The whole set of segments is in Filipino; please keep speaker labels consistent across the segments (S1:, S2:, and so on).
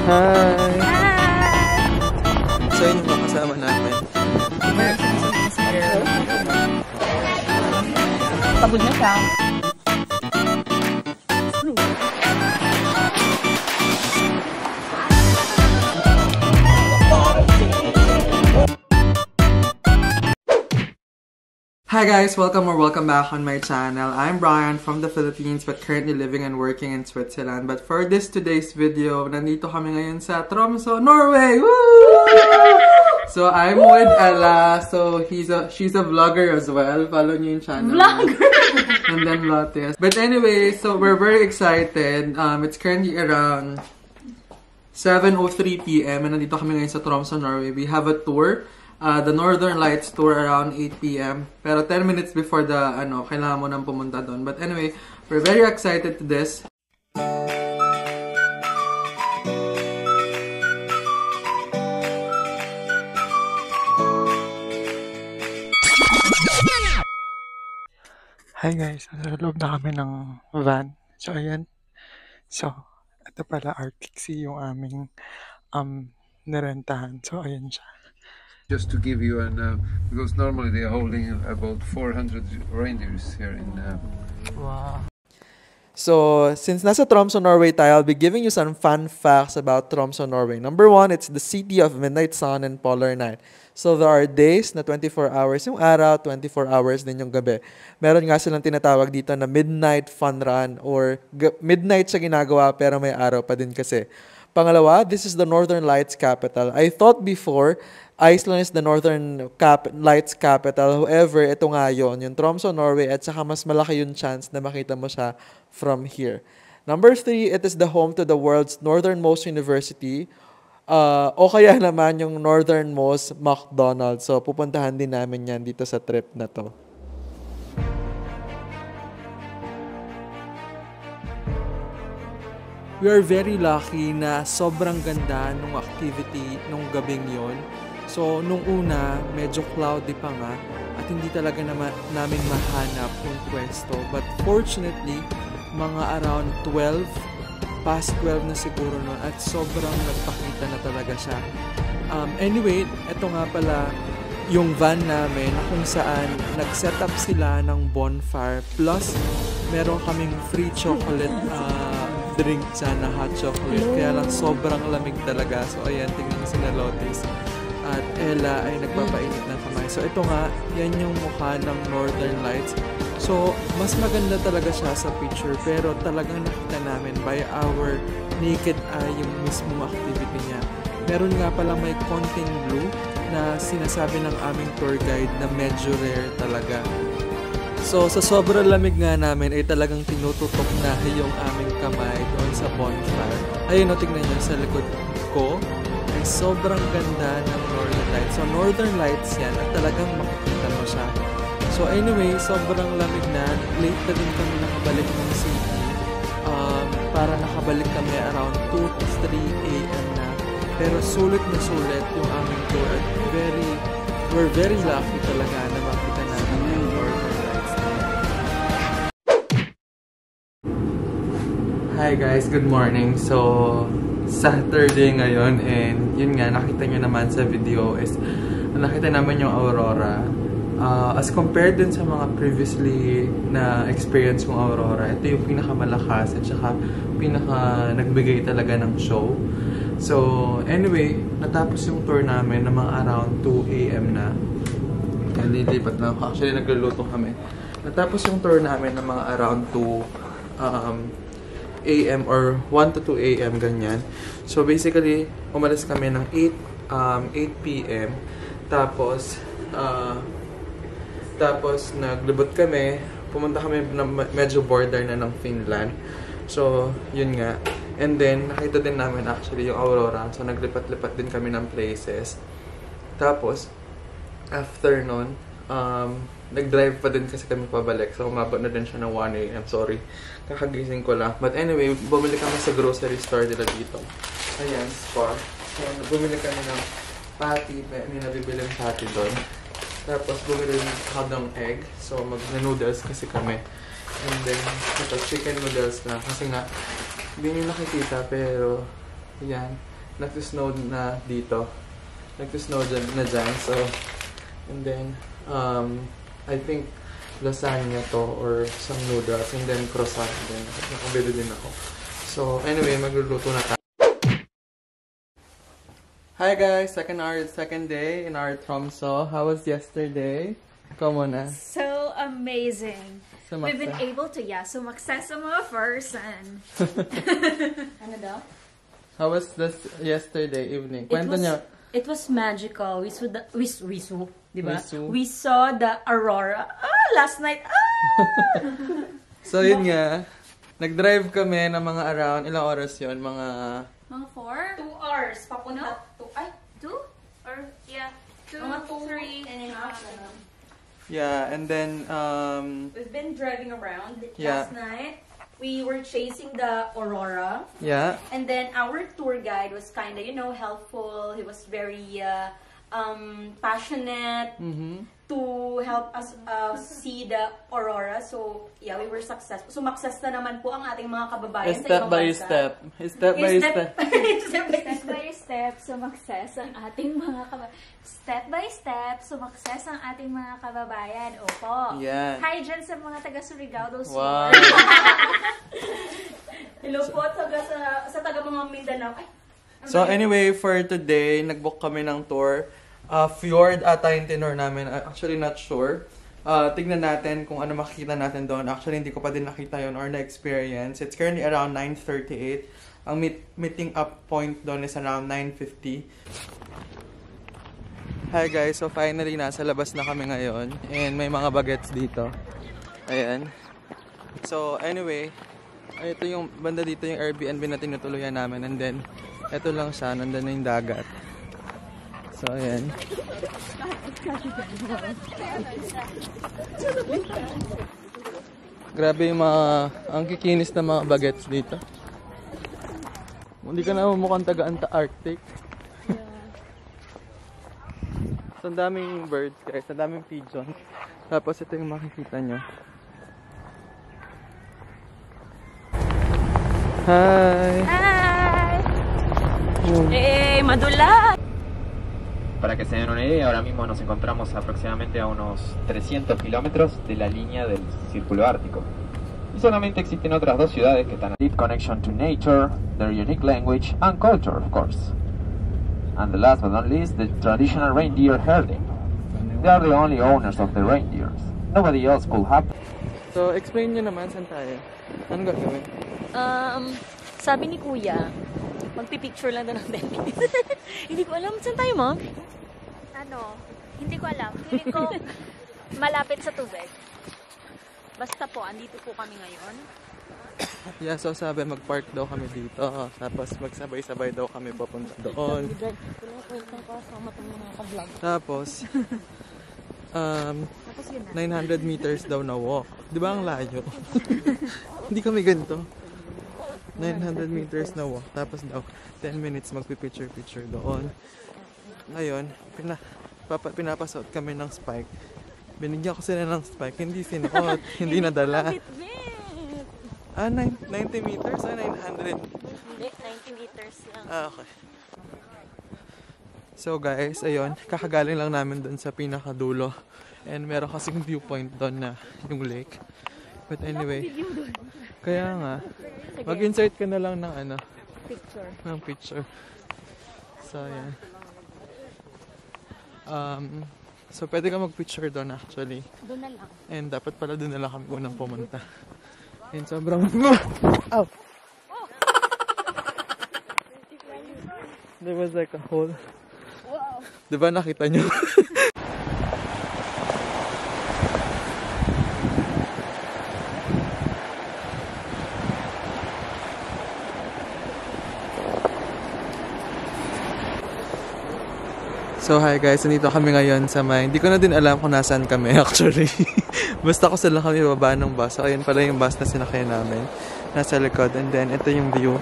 S1: Hi! So yun yung kasama namin.
S2: Pagod na siya.
S1: Hi guys! Welcome back on my channel. I'm Brian from the Philippines but currently living and working in Switzerland. But for today's video, nandito kami ngayon sa Tromsø, Norway! Woo! So I'm with Ella. So she's a vlogger as well. Follow niyo yung channel.
S2: Vlogger!
S1: And then Lotte. But anyway, so we're very excited. It's currently around 7:03 PM and nandito kami ngayon sa Tromsø, Norway. We have a tour. The Northern Lights tour around 8 PM. Pero 10 minutes before kailangan mo nang pumunta doon. But anyway, we're very excited to this. Hi guys, nasa loob na kami ng van. So ayan. So, ito pala Arctic Sea yung aming nirentahan. So ayan siya.
S3: Just to give you because normally they are holding about 400 reindeers here in.
S1: Wow. So, since nasa Tromsø, Norway tayo, I'll be giving you some fun facts about Tromsø, Norway. Number 1, it's the city of midnight sun and polar night. So, there are days na 24 hours yung araw, 24 hours din yung gabi. Meron nga silang tinatawag dito na midnight fun run or midnight siya ginagawa pero may araw pa din kasi. Pangalawa, this is the Northern Lights capital. I thought before, Iceland is the Northern Lights capital. However, ito nga yun, yung Tromsø, Norway, at saka mas malaki yung chance na makita mo siya from here. Number 3, it is the home to the world's northernmost university. O kaya naman yung northernmost McDonald's. So, pupuntahan din namin yan dito sa trip na to. We are very lucky na sobrang ganda nung activity nung gabing yon. So, nung una, medyo cloudy pa nga at hindi talaga namin mahanap yung pwesto. But fortunately, mga around 12, past 12 na siguro nun at sobrang nagpakita na talaga siya. Anyway, ito nga pala yung van namin na kung saan nag-set up sila ng bonfire plus meron kaming free chocolate drink dyan na hot chocolate. Kaya lang sobrang lamig talaga. So, ayan, tingnan sila Lotis. At Ella ay nagpapainit ng kamay. So, ito nga, yan yung mukha ng Northern Lights. So, mas maganda talaga siya sa picture. Pero talagang nakita namin by our naked eye yung mismong activity niya. Meron nga palang may konting blue na sinasabi ng aming tour guide na medyo rare talaga. So, sa sobrang lamig nga namin ay talagang tinututok na yung aming kamay doon sa bonfire. Ayun, tingnan nyo sa likod ko ay sobrang ganda ng Northern Lights. So, Northern Lights yan at talagang makikita mo siya. So, anyway, sobrang lamig na. Late na din kami nakabalik ng city. Para nakabalik kami around 2 to 3 AM na. Pero sulit na sulit yung aming tour. At we're very lucky talaga na makita namin yung Northern Lights. Hi guys, good morning. So, Saturday ngayon and yun nga, nakita nyo naman sa video is nakita naman yung aurora. As compared din sa mga previously na experience kong aurora, ito yung pinakamalakas at saka nagbigay talaga ng show. So, anyway, natapos yung tour namin na mga around 2 AM na. Nililipat na ako. Actually, nagluluto kami. Natapos yung tour namin na mga around 2 AM or 1 to 2 AM ganyan. So basically, umalis kami ng 8 PM. Tapos naglibot kami. Pumunta kami na medyo border na ng Finland. So, yun nga. And then, nakita din namin actually yung aurora. So, naglipat-lipat din kami ng places. Tapos, after nun, nag-drive pa din kasi kami pabalik. So, umabot na din siya ng 1 AM. Sorry. Kakagising ko lang. But anyway, bumili kami sa grocery store nila dito. Ayan, Spar. So, bumili kami ng patty. May nabibiling patty doon. Tapos, bumili ako ng egg. So, mag-noodles kasi kami. And then, ito, chicken noodles na. Kasi nga, hindi nyo nakikita, pero, yan. nag-snow na dito. Nag-snow na dyan. So, and then, I think, lasagna to or some noodles and then croissant din. Nakabili din ako. So, anyway, magluluto na tayo. Hi guys! Second day in our Tromso. How was yesterday? Come on na.
S2: So amazing.
S1: Sumaksa.
S2: We've been able to, sumaksa sa mga person. Ano daw?
S1: How was this yesterday evening? Kwento niya.
S2: It was magical. We saw, diba?
S1: Wisu.
S2: We saw the aurora. Last night.
S1: So yun nga. Nag-drive kami ng mga around, ilang oras yun? Mga
S2: 4? 2 hours. Papunta. 2? Or, 2, mga 3 and a half.
S1: yeah, and then
S2: We've been driving around.
S1: Yeah.
S2: Last night, we were chasing the aurora.
S1: yeah.
S2: And then our tour guide was kind of, helpful. He was very passionate to help us see the aurora. So, yeah, we were successful. Sumakses na naman po ang ating mga kababayan sa
S1: Step
S2: ibang
S1: by
S2: bansa.
S1: step. Step by step.
S4: Step by step, sumakses ang ating mga kababayan. Step by step, sumakses ang ating mga kababayan. Opo.
S1: Yan.
S4: Hi dyan sa mga taga Surigao do Sur.
S1: Wow.
S2: Hello po sa taga mga Mindanao. Ay,
S1: So anyway, for today, nag-book kami ng tour. Fjord ata yung tinor namin. Actually, not sure. Tignan natin kung ano makikita natin doon. Actually, hindi ko pa din nakita yon or na-experience. It's currently around 9:38. Ang meeting up point doon is around 9:50. Hi guys, so finally nasa labas na kami ngayon. And may mga bagets dito. Ayan. So anyway, ito yung banda dito yung Airbnb na tinutuluyan namin. And then, ito lang siya. Nandun na yung dagat. So, ayan. Grabe yung ang kikinis na mga bagets dito. Hindi ka na mukhang taga-Antarctic. So, ang daming birds guys. Ang daming pigeons. Tapos, ito yung makikita nyo. Hi!
S2: Hi! Madula!
S5: Para que se den una idea, ahora mismo nos encontramos aproximadamente a unos 300 kilómetros de la línea del Círculo Ártico. Y solamente existen otras dos ciudades que están a deep connection to nature, their unique language and culture, of course. And the last but not least, the traditional reindeer herding. They are the only owners of the reindeers. Nobody else could have.
S1: So, explain nyo naman saan tayo. Ano gagawin?
S2: Sabi ni Kuya, magpipicture lang doon ng 10 minutes. Hindi ko alam. Saan tayo, Mom?
S4: Hindi ko alam. Feeling ko malapit sa tubig. Basta po, andito po kami ngayon.
S1: Yeah, so sabi mag-park daw kami dito. Tapos magsabay-sabay daw kami papunta doon. Tapos, 900 meters daw na walk. Di ba ang layo? Hindi kami ganito. 900 meters na walk. Tapos daw, 10 minutes magpipicture-picture doon. Ngayon, pinapasuot kami ng spike. Binigyan ko sila ng spike. Hindi sinuot. Hindi nadala. 90 meters o 900?
S2: Hindi, 90 meters lang.
S1: Okay. So guys, ayun. Kakagaling lang namin doon sa pinakadulo. And meron kasing viewpoint doon na yung lake. But anyway, kaya nga, mag-insert ka na lang ng
S4: Picture.
S1: ng picture. So, ayan. So, pwede ka mag-picture doon actually.
S4: Doon na lang.
S1: And dapat pala doon na lang kami unang pumunta. And sobrang... Ow! There was like a hole.
S4: Wow.
S1: Diba nakita nyo? So hi guys, nandito kami ngayon sa may... Hindi ko na din alam kung nasaan kami actually. Basta ko sila kami baba ng bus. So ayun pala yung bus na sinakay namin. Nasa likod. And then ito yung view.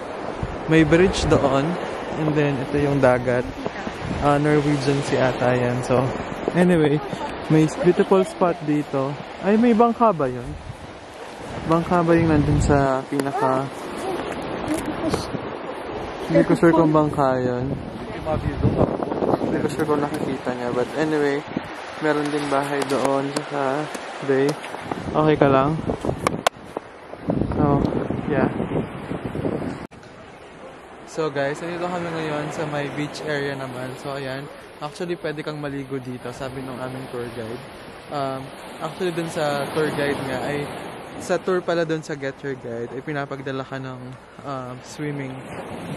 S1: May bridge doon. And then ito yung dagat. Norwegian Sea ata yan. So anyway, may beautiful spot dito. Ay, may bangka ba yun? Bangka ba yung nandun sa pinaka... Hindi ko sure kung bangka yun. Hindi ko sure kung nakikita niya. But anyway, meron din bahay doon sa bay. Okay ka lang? So, yeah. So guys, nandito kami ngayon sa may beach area naman. So ayan, actually pwede kang maligo dito, sabi ng aming tour guide. Actually dun sa tour guide nga ay, sa tour pala dun sa Get Your Guide, ay pinapagdala ka ng swimming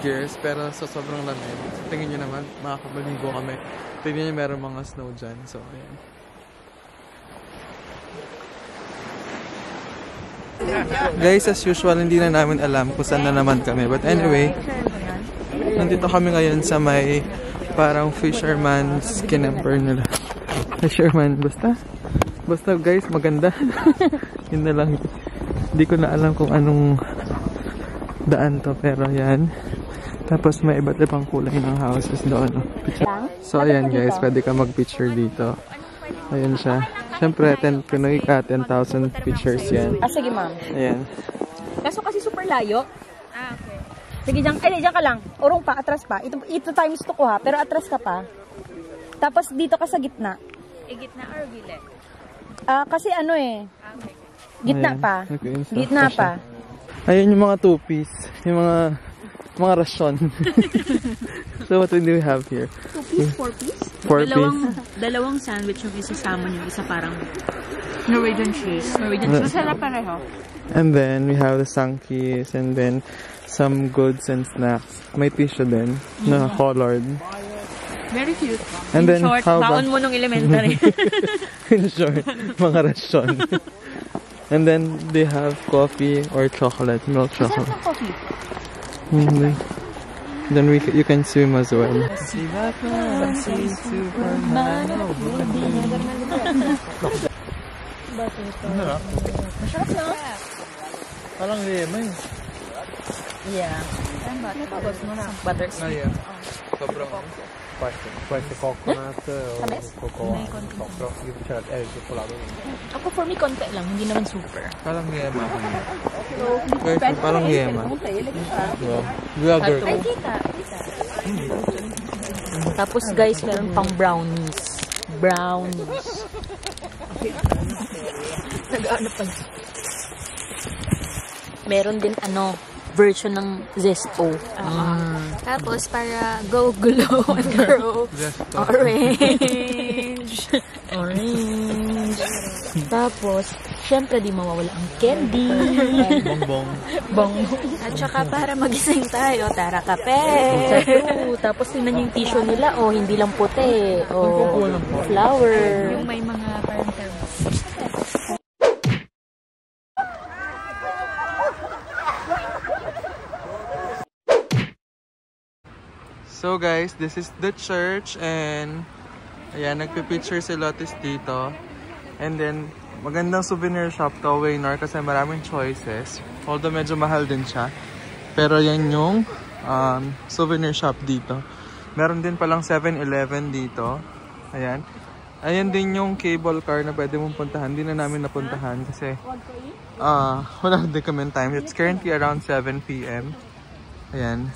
S1: gears. Pero sa sobrang lamig, tingin nyo naman, makakabaligo kami. Tingnan nyo meron mga snow dyan. So ayan. Guys, as usual, hindi na namin alam kung saan na naman kami. But anyway, nandito kami ngayon sa may parang fisherman's kinamper nila. Fisherman, basta guys, maganda. Yun na lang. Hindi ko na alam kung anong daan to, pero yan. Tapos may iba't ibang kulay ng houses doon. So ayan guys, pwede ka mag-picture dito. Ayan siya. Siyempre, Pinoy ka, 10,000 pictures yan.
S2: Sige ma'am.
S1: Ayan.
S2: Kaso kasi super layo.
S4: Okay.
S2: Sige, diyan ka lang. Urong pa, atras pa. Ito times 2 ko ha, pero atras ka pa. Tapos dito ka sa gitna.
S4: Gitna or gilid?
S2: Kasi ano eh.
S4: Okay.
S2: Gitna
S1: Ayan.
S2: pa.
S1: Okay,
S2: Gitna pa.
S1: Ayun yung mga two-piece. Yung mga rasyon. So what do we have here?
S6: 2-piece, 4-piece?
S1: 4-piece.
S6: Dalawang sandwich yung isa salmon, yung isa parang Norwegian cheese. Masarap pareho.
S1: And then we have the sangkis and then some goods and snacks. May tissue din na colored.
S6: Very cute.
S1: And then
S6: short,
S1: how about...
S6: baon mo nung elementary.
S1: In short, mga rasyon. And then they have coffee or chocolate, milk chocolate.
S6: Masarap ng coffee.
S1: Mm-hmm. Then you can swim as well. See Batman, see Superman.
S2: Masarap na.
S1: Parang lemon.
S2: Yeah. Tapos mo na. Butterscotch.
S1: Yeah. Sobrang pwede coconut o coconut.
S6: Ako for me, konti lang. Hindi naman super.
S1: Parang yema. Guys, parang yema. Vlogger.
S6: Ay, kita. Tapos guys, meron pang brownies. Nag-ano pa. Meron din version ng Zesto.
S4: Tapos para go glow and grow.
S6: Orange. Tapos, syempre di mawawala ang candy.
S1: Bongbong.
S4: At saka para magising tayo, tara kape.
S6: Tapos tingnan niyo yung tissue nila. Hindi lang puti. Flower.
S4: Yung may mga parang thermos.
S1: So guys, this is the church and ayan, nagpipicture si Lotus dito. And then, magandang souvenir shop to, Waynor, kasi maraming choices. Although medyo mahal din siya. Pero yan yung souvenir shop dito. Meron din palang 7-Eleven dito. Ayan. Ayan din yung cable car na pwede mong puntahan. Hindi na namin napuntahan kasi wala din kami time. It's currently around 7 PM. Ayan.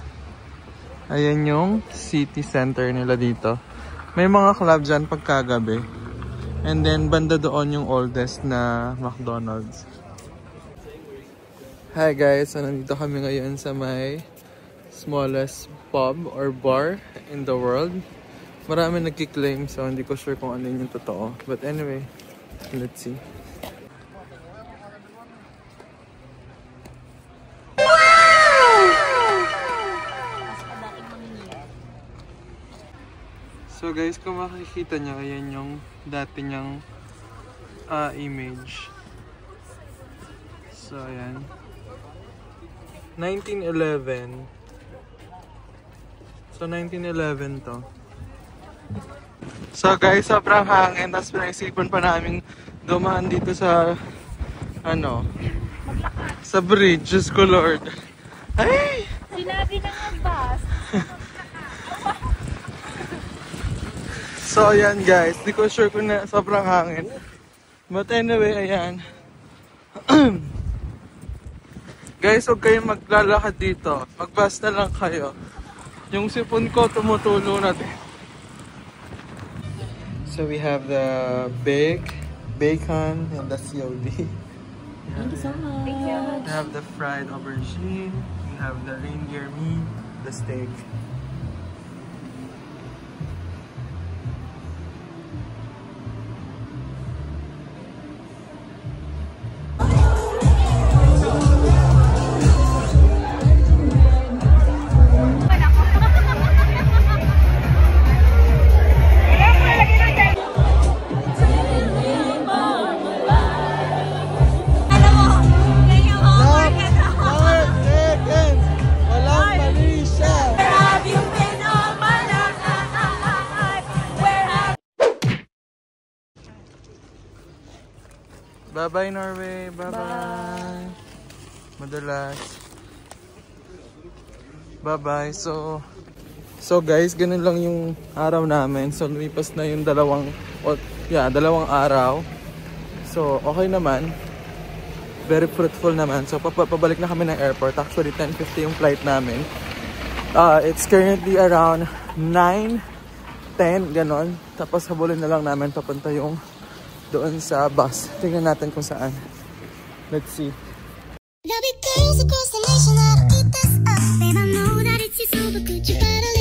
S1: Ayan yung city center nila dito. May mga club dyan pagkagabi. And then, banda doon yung oldest na McDonald's. Hi guys! So, nandito kami ngayon sa may smallest pub or bar in the world. Marami nagkiklaim, so hindi ko sure kung ano yung totoo. But anyway, let's see. So guys, kung makikita nyo, ayan yung dati niyang image. So ayan. 1911. So 1911 to. So guys, sobrang hangin. Tapos pinaisipan pa namin dumaan dito sa sa bridge. Diyos ko Lord. Ay!
S4: Sinabi na nga bus.
S1: So, ayan guys. Di ko sure kung na sobrang hangin. But anyway, ayan. Guys, huwag kayong maglalakad dito. Mag-bus na lang kayo. Yung sipon ko tumutulo natin. So we have the bacon and the COD.
S6: Thank you so much.
S1: We have the fried aubergine. We have the reindeer meat, the steak. Bye-bye Norway. Bye-bye. Madalas. Bye-bye. So guys, ganun lang yung araw namin. So lumipas na yung dalawang araw. So okay naman. Very fruitful naman. So pabalik na kami ng airport. Actually 10:50 yung flight namin. It's currently around 9:10 ganon. Tapos habulin na lang namin papunta yung doon sa bus. Tingnan natin kung saan. Let's see.
S7: There'll be girls across the nation that'll eat this up. And I know that it's so, but could you better